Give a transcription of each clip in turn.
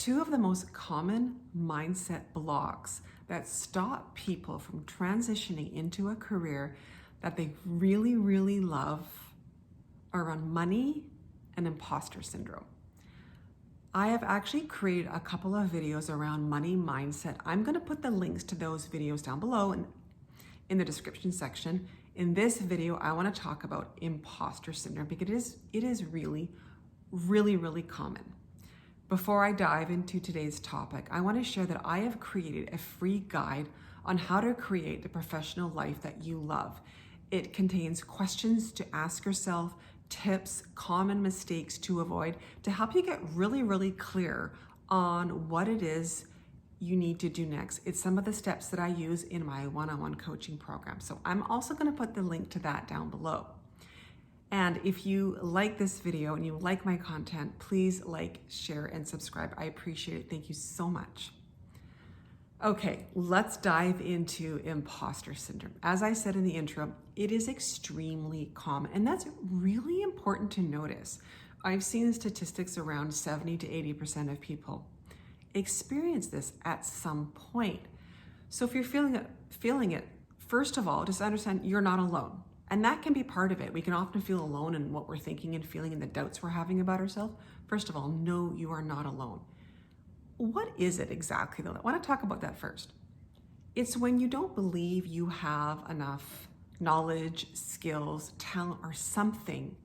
two of the most common mindset blocks that stop people from transitioning into a career that they really, really love are around money and imposter syndrome. I have actually created a couple of videos around money mindset. I'm going to put the links to those videos down below and in the description section. In this video, I want to talk about imposter syndrome because it is really, really, really common. Before I dive into today's topic, I want to share that I have created a free guide on how to create the professional life that you love. It contains questions to ask yourself, tips, common mistakes to avoid, to help you get really, really clear on what it is you need to do next. It's some of the steps that I use in my one-on-one coaching program. So I'm also going to put the link to that down below. And if you like this video and you like my content, please like, share, and subscribe. I appreciate it. Thank you so much. Okay, let's dive into imposter syndrome. As I said in the intro, it is extremely common, and that's really important to notice. I've seen statistics around 70 to 80% of people experience this at some point. So if you're feeling it, first of all, just understand you're not alone. And that can be part of it. We can often feel alone in what we're thinking and feeling and the doubts we're having about ourselves. First of all, no, you are not alone. What is it exactly though? I want to talk about that first. It's when you don't believe you have enough knowledge, skills, talent, or something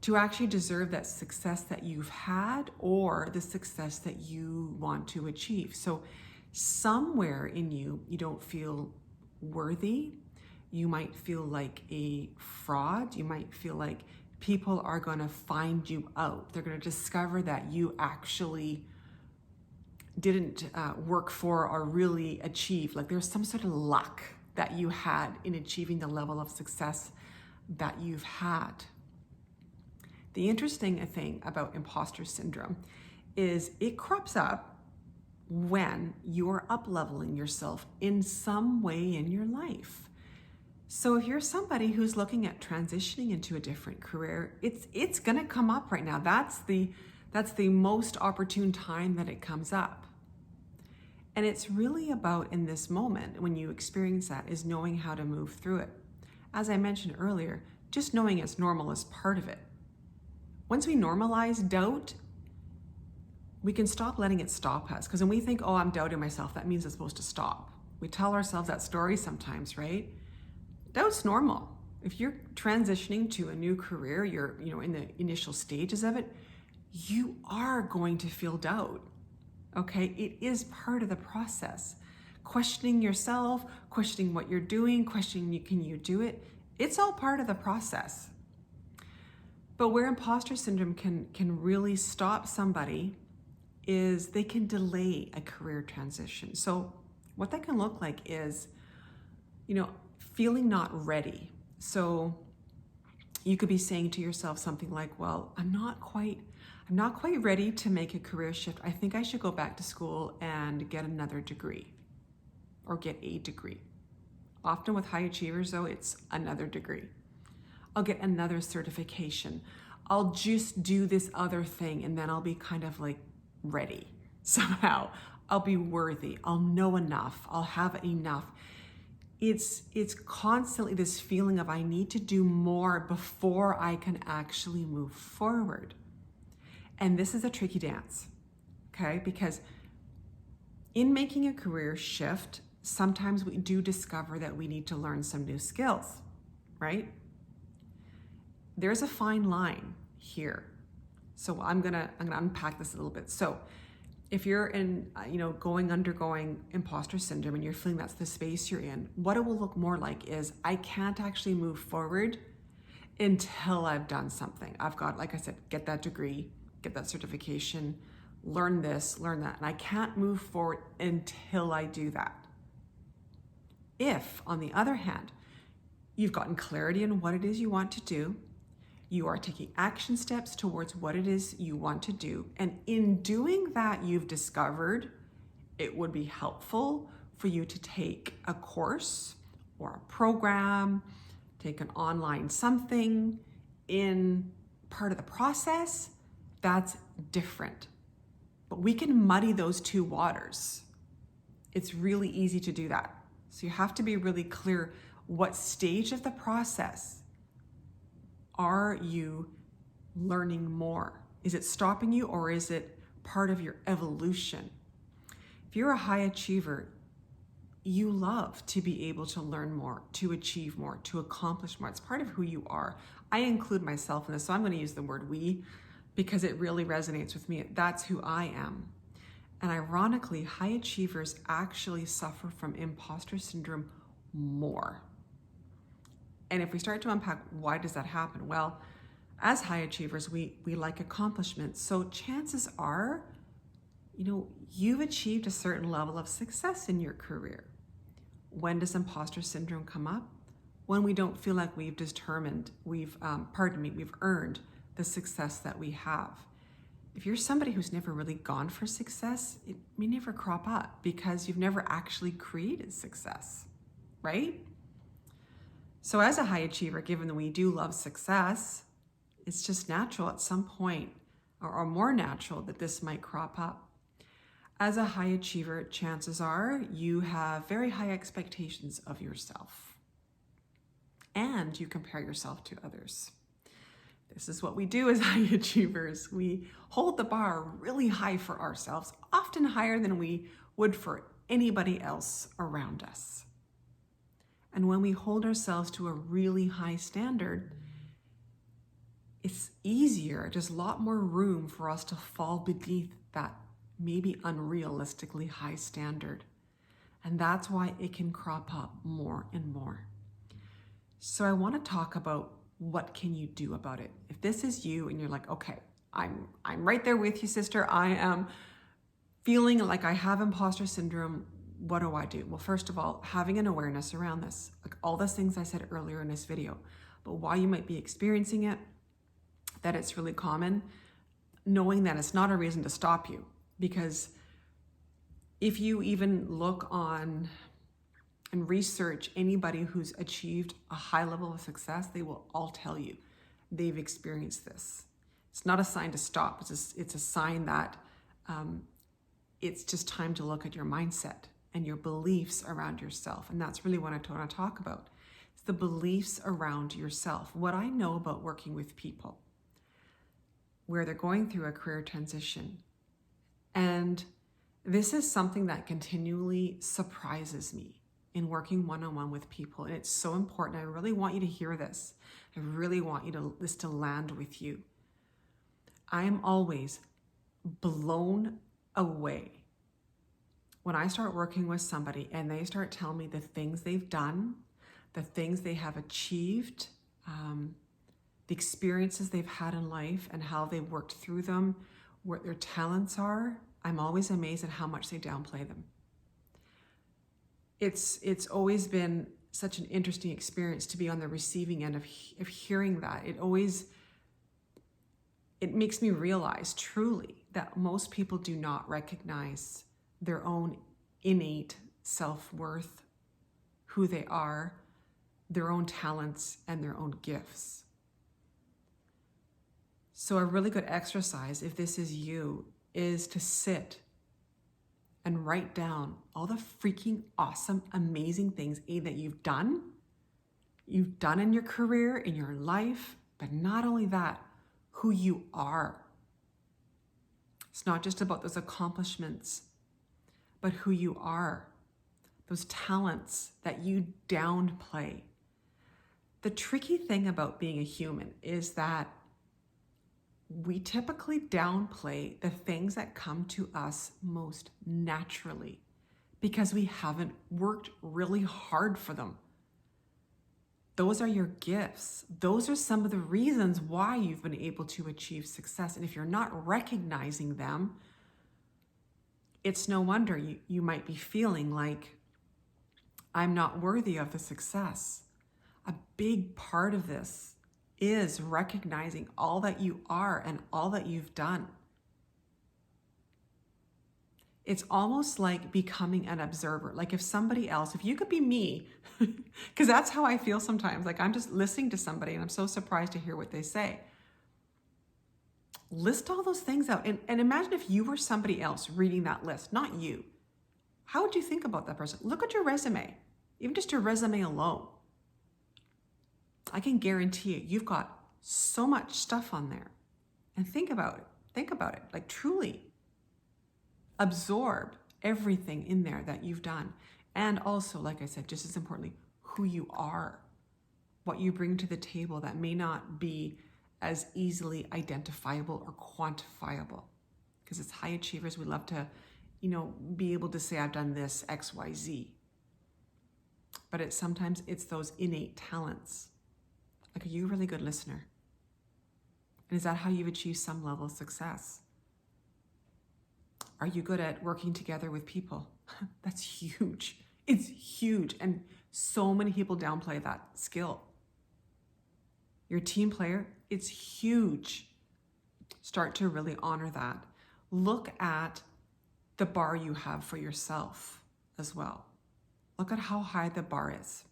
to actually deserve that success that you've had or the success that you want to achieve. So somewhere in you, you don't feel worthy. You might feel like a fraud. You might feel like people are going to find you out. They're going to discover that you actually didn't work for or really achieve. Like there's some sort of luck that you had in achieving the level of success that you've had. The interesting thing about imposter syndrome is it crops up when you're up-leveling yourself in some way in your life. So if you're somebody who's looking at transitioning into a different career, it's going to come up right now. That's the most opportune time that it comes up. And it's really about, in this moment, when you experience that, is knowing how to move through it. As I mentioned earlier, just knowing it's normal is part of it. Once we normalize doubt, we can stop letting it stop us. Because when we think, oh, I'm doubting myself, that means it's supposed to stop. We tell ourselves that story sometimes, right? Doubt's normal. If you're transitioning to a new career, you're in the initial stages of it, you are going to feel doubt. Okay, it is part of the process. Questioning yourself, questioning what you're doing, questioning can you do it? It's all part of the process. But where imposter syndrome can really stop somebody is they can delay a career transition. So what that can look like is, feeling not ready. So you could be saying to yourself something like, well, I'm not quite ready to make a career shift. I think I should go back to school and get another degree or get a degree. Often with high achievers though, it's another degree. I'll get another certification. I'll just do this other thing and then I'll be kind of like ready somehow. I'll be worthy. I'll know enough. I'll have enough. It's constantly this feeling of I need to do more before I can actually move forward. And this is a tricky dance, okay? Because in making a career shift, sometimes we do discover that we need to learn some new skills, right? There's a fine line here. So I'm gonna unpack this a little bit. So if you're undergoing imposter syndrome and you're feeling that's the space you're in, what it will look more like is I can't actually move forward until I've done something. I've got, like I said, get that degree, get that certification, learn this, learn that, and I can't move forward until I do that. If, on the other hand, you've gotten clarity on what it is you want to do, you are taking action steps towards what it is you want to do, and in doing that, you've discovered it would be helpful for you to take a course or a program, take an online something in part of the process, that's different. But we can muddy those two waters. It's really easy to do that. So you have to be really clear, what stage of the process are you learning more? Is it stopping you, or is it part of your evolution? If you're a high achiever, you love to be able to learn more, to achieve more, to accomplish more. It's part of who you are. I include myself in this, so I'm going to use the word we because it really resonates with me. That's who I am. And ironically, high achievers actually suffer from imposter syndrome more. And if we start to unpack why does that happen? Well, as high achievers, we like accomplishments. So chances are, you've achieved a certain level of success in your career. When does imposter syndrome come up? When we don't feel like we've earned the success that we have. If you're somebody who's never really gone for success, it may never crop up because you've never actually created success, right? So as a high achiever, given that we do love success, it's just natural at some point, or more natural, that this might crop up. As a high achiever, chances are you have very high expectations of yourself, and you compare yourself to others. This is what we do as high achievers. We hold the bar really high for ourselves, often higher than we would for anybody else around us. And when we hold ourselves to a really high standard, it's easier, there's a lot more room for us to fall beneath that maybe unrealistically high standard. And that's why it can crop up more and more. So I want to talk about what can you do about it. If this is you and you're like, okay, I'm right there with you, sister. I am feeling like I have imposter syndrome. What do I do? Well, first of all, having an awareness around this, like all those things I said earlier in this video, but why you might be experiencing it, that it's really common, knowing that it's not a reason to stop you. Because if you even look on and research anybody who's achieved a high level of success, they will all tell you they've experienced this. It's not a sign to stop. It's a sign that it's just time to look at your mindset and your beliefs around yourself. And that's really what I want to talk about. It's the beliefs around yourself. What I know about working with people where they're going through a career transition. And this is something that continually surprises me in working one-on-one with people. And it's so important. I really want you to hear this. I really want this to land with you. I am always blown away when I start working with somebody and they start telling me the things they've done, the things they have achieved, the experiences they've had in life and how they've worked through them, what their talents are. I'm always amazed at how much they downplay them. It's always been such an interesting experience to be on the receiving end of hearing that. It makes me realize truly that most people do not recognize their own innate self-worth, who they are, their own talents, and their own gifts. So a really good exercise, if this is you, is to sit and write down all the freaking awesome, amazing things that you've done in your career, in your life, but not only that, who you are. It's not just about those accomplishments, but who you are, those talents that you downplay. The tricky thing about being a human is that we typically downplay the things that come to us most naturally because we haven't worked really hard for them. Those are your gifts. Those are some of the reasons why you've been able to achieve success. And if you're not recognizing them, it's no wonder you might be feeling like, I'm not worthy of the success. A big part of this is recognizing all that you are and all that you've done. It's almost like becoming an observer. Like if you could be me, because that's how I feel sometimes. Like I'm just listening to somebody and I'm so surprised to hear what they say. List all those things out. And imagine if you were somebody else reading that list, not you. How would you think about that person? Look at your resume, even just your resume alone. I can guarantee you, you've got so much stuff on there. And think about it. Think about it. Like, truly absorb everything in there that you've done. And also, like I said, just as importantly, who you are, what you bring to the table that may not be as easily identifiable or quantifiable. Because as high achievers, we love to, be able to say, I've done this, X, Y, Z. But sometimes it's those innate talents. Like, are you a really good listener? And is that how you've achieved some level of success? Are you good at working together with people? That's huge. It's huge. And so many people downplay that skill. Your team player, it's huge. Start to really honor that. Look at the bar you have for yourself as well. Look at how high the bar is.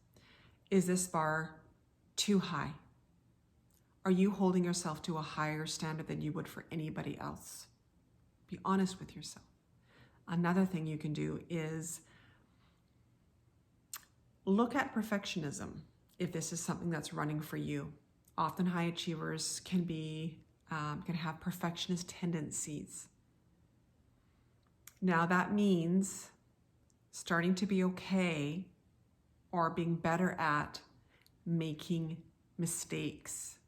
Is this bar too high? Are you holding yourself to a higher standard than you would for anybody else? Be honest with yourself. Another thing you can do is look at perfectionism if this is something that's running for you. Often high achievers can have perfectionist tendencies. Now that means starting to be okay or being better at making mistakes.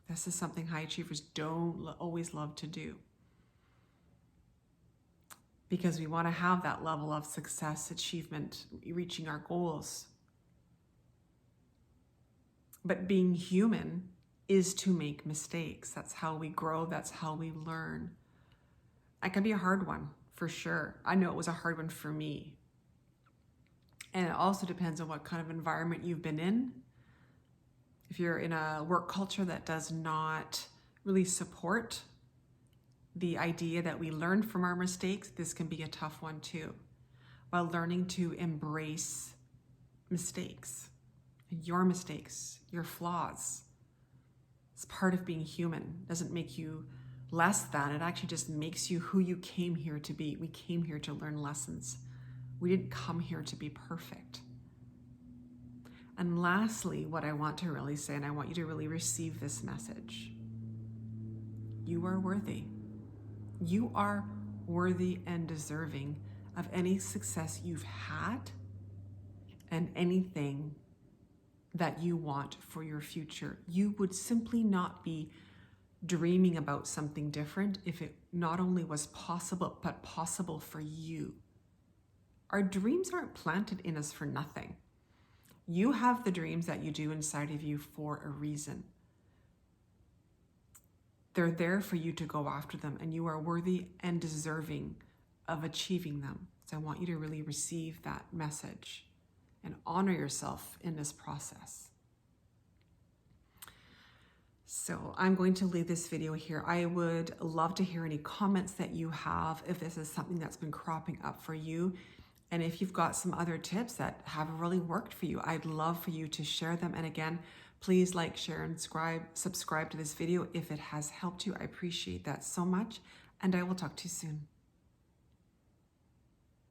This is something high achievers don't always love to do, because we want to have that level of success, achievement, reaching our goals. But being human is to make mistakes. That's how we grow. That's how we learn. It can be a hard one, for sure. I know it was a hard one for me. And it also depends on what kind of environment you've been in. If you're in a work culture that does not really support the idea that we learn from our mistakes, this can be a tough one too. While learning to embrace mistakes, your flaws. It's part of being human. It doesn't make you less than. It actually just makes you who you came here to be. We came here to learn lessons. We didn't come here to be perfect. And lastly, what I want to really say, and I want you to really receive this message, you are worthy. You are worthy and deserving of any success you've had and anything that you want for your future. You would simply not be dreaming about something different if it not only was possible, but possible for you. Our dreams aren't planted in us for nothing. You have the dreams that you do inside of you for a reason. They're there for you to go after them, and you are worthy and deserving of achieving them. So I want you to really receive that message and honor yourself in this process. So I'm going to leave this video here. I would love to hear any comments that you have if this is something that's been cropping up for you. And if you've got some other tips that have really worked for you, I'd love for you to share them. And again, please like, share, and subscribe to this video if it has helped you. I appreciate that so much, and I will talk to you soon.